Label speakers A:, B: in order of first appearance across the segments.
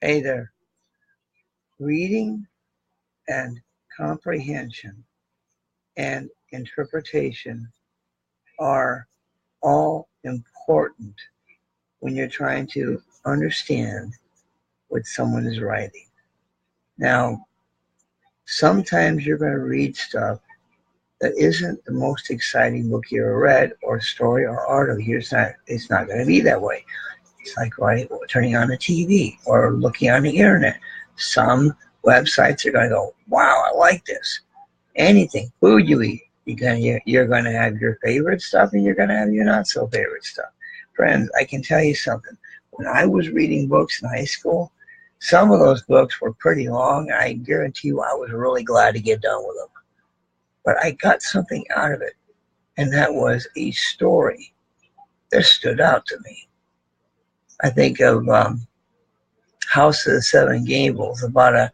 A: Hey there. Reading and comprehension and interpretation are all important when you're trying to understand what someone is writing. Now, sometimes you're going to read stuff that isn't the most exciting book you ever read, or story or article. It's not going to be that way. It's like turning on the TV or looking on the internet. Some websites are going to go, wow, I like this. Anything, food you eat, you're going to have your favorite stuff and you're going to have your not so favorite stuff. Friends, I can tell you something. When I was reading books in high school, some of those books were pretty long. I guarantee you I was really glad to get done with them. But I got something out of it, and that was a story that stood out to me. I think of House of the Seven Gables, about a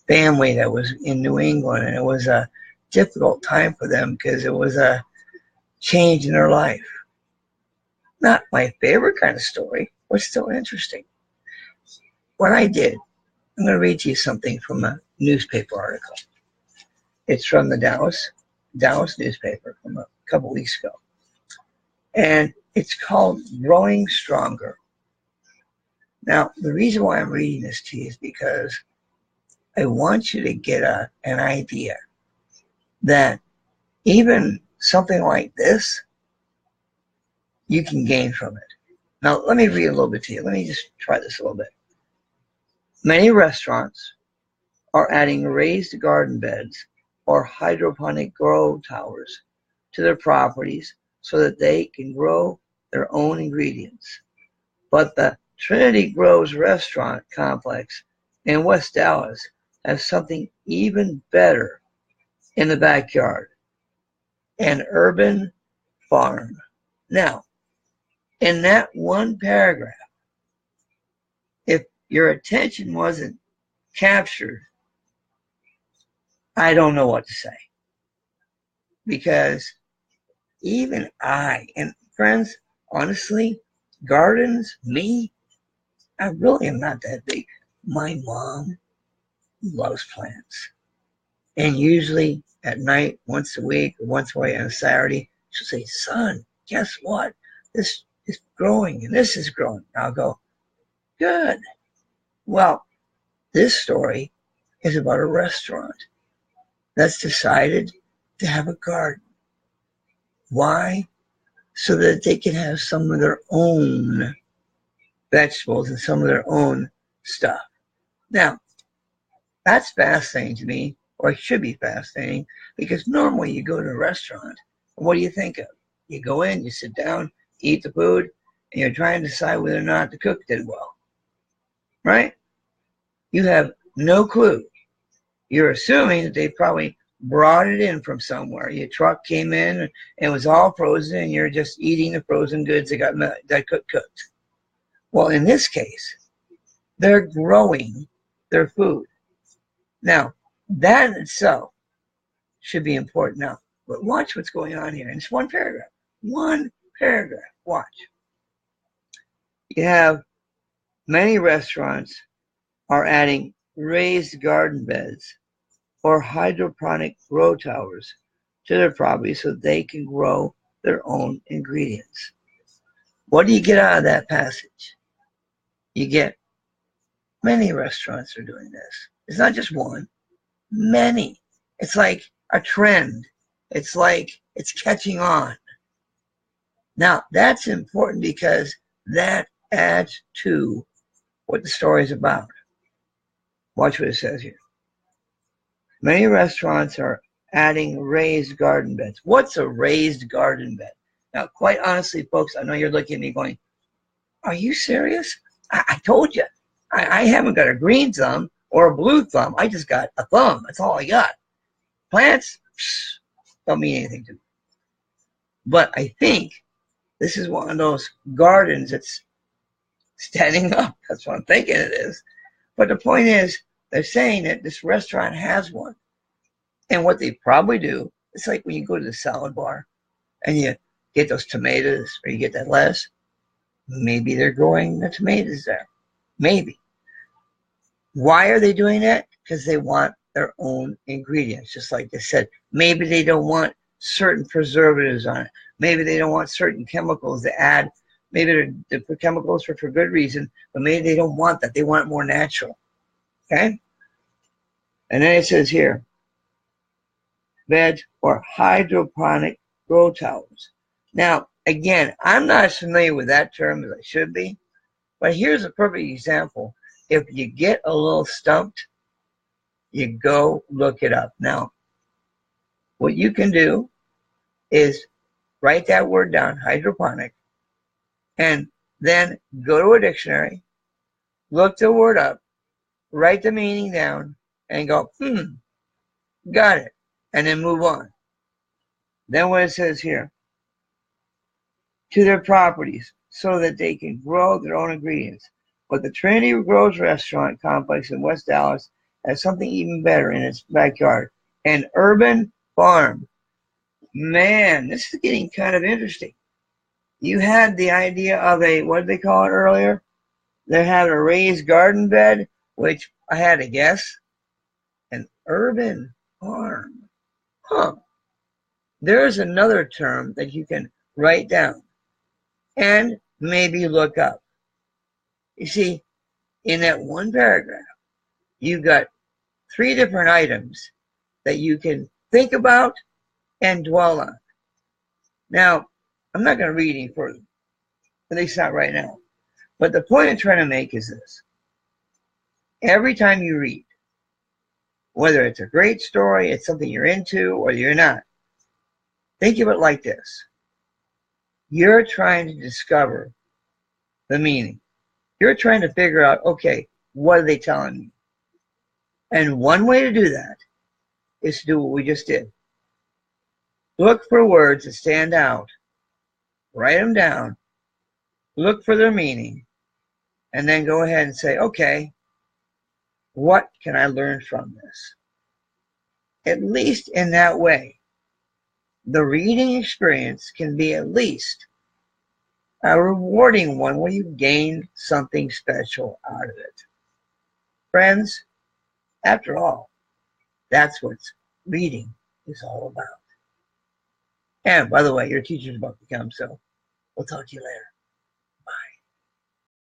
A: family that was in New England, and it was a difficult time for them because it was a change in their life. Not my favorite kind of story, but still interesting. What I did, I'm going to read to you something from a newspaper article. It's from the Dallas newspaper from a couple weeks ago. And it's called Growing Stronger. Now, the reason why I'm reading this to you is because I want you to get an idea that even something like this, you can gain from it. Now, let me read a little bit to you. Let me just try this a little bit. Many restaurants are adding raised garden beds or hydroponic grow towers to their properties so that they can grow their own ingredients. But the Trinity Groves restaurant complex in West Dallas has something even better in the backyard, an urban farm. Now, in that one paragraph, if your attention wasn't captured, I don't know what to say. Because even and friends, honestly, gardens, me, I really am not that big. My mom loves plants. And usually at night, once a week, or once a week on a Saturday, she'll say, son, guess what? This is growing and this is growing. I'll go, good. Well, this story is about a restaurant that's decided to have a garden. Why? So that they can have some of their own vegetables and some of their own stuff. Now, that's fascinating to me, or it should be fascinating, because normally you go to a restaurant, and what do you think of? You go in, you sit down, eat the food, and you're trying to decide whether or not the cook did well. Right? You have no clue. You're assuming that they probably brought it in from somewhere. Your truck came in and it was all frozen, and you're just eating the frozen goods that got cooked. Well, in this case, they're growing their food. Now, that in itself should be important. Now, but watch what's going on here. And it's one paragraph. One paragraph. Watch. You have many restaurants are adding raised garden beds or hydroponic grow towers to their property so they can grow their own ingredients. What do you get out of that passage? You get many restaurants are doing this. It's not just one, many. It's like a trend. It's like it's catching on. Now, that's important because that adds to what the story is about. Watch what it says here. Many restaurants are adding raised garden beds. What's a raised garden bed? Now, quite honestly, folks, I know you're looking at me going, are you serious? I told you. I haven't got a green thumb or a blue thumb. I just got a thumb. That's all I got. Plants don't mean anything to me. But I think this is one of those gardens that's standing up. That's what I'm thinking it is. But the point is, they're saying that this restaurant has one. And what they probably do, it's like when you go to the salad bar and you get those tomatoes or you get that lettuce. Maybe they're growing the tomatoes there. Maybe. Why are they doing that? Because they want their own ingredients. Just like I said, maybe they don't want certain preservatives on it. Maybe they don't want certain chemicals to add. Maybe the chemicals are for good reason, but maybe they don't want that. They want it more natural. Okay? And then it says here, beds or hydroponic grow towers. Now, again, I'm not as familiar with that term as I should be, but here's a perfect example. If you get a little stumped, you go look it up. Now, what you can do is write that word down, hydroponic, and then go to a dictionary, look the word up, write the meaning down, and go, got it, and then move on. Then what it says here, to their properties so that they can grow their own ingredients. But the Trinity Grows restaurant complex in West Dallas has something even better in its backyard, an urban farm. Man, this is getting kind of interesting. You had the idea of a, what did they call it earlier? They had a raised garden bed, which I had to guess, an urban farm. Huh. There's another term that you can write down and maybe look up. You see, in that one paragraph, you've got 3 different items that you can think about and dwell on. Now, I'm not going to read any further, at least not right now. But the point I'm trying to make is this. Every time you read, whether it's a great story, it's something you're into, or you're not, think of it like this. You're trying to discover the meaning. You're trying to figure out, okay, what are they telling me? And one way to do that is to do what we just did. Look for words that stand out, write them down, look for their meaning, and then go ahead and say, okay, what can I learn from this? At least in that way, the reading experience can be at least a rewarding one where you gain something special out of it. Friends, after all, that's what reading is all about. And by the way, your teacher's about to come, so we'll talk to you later.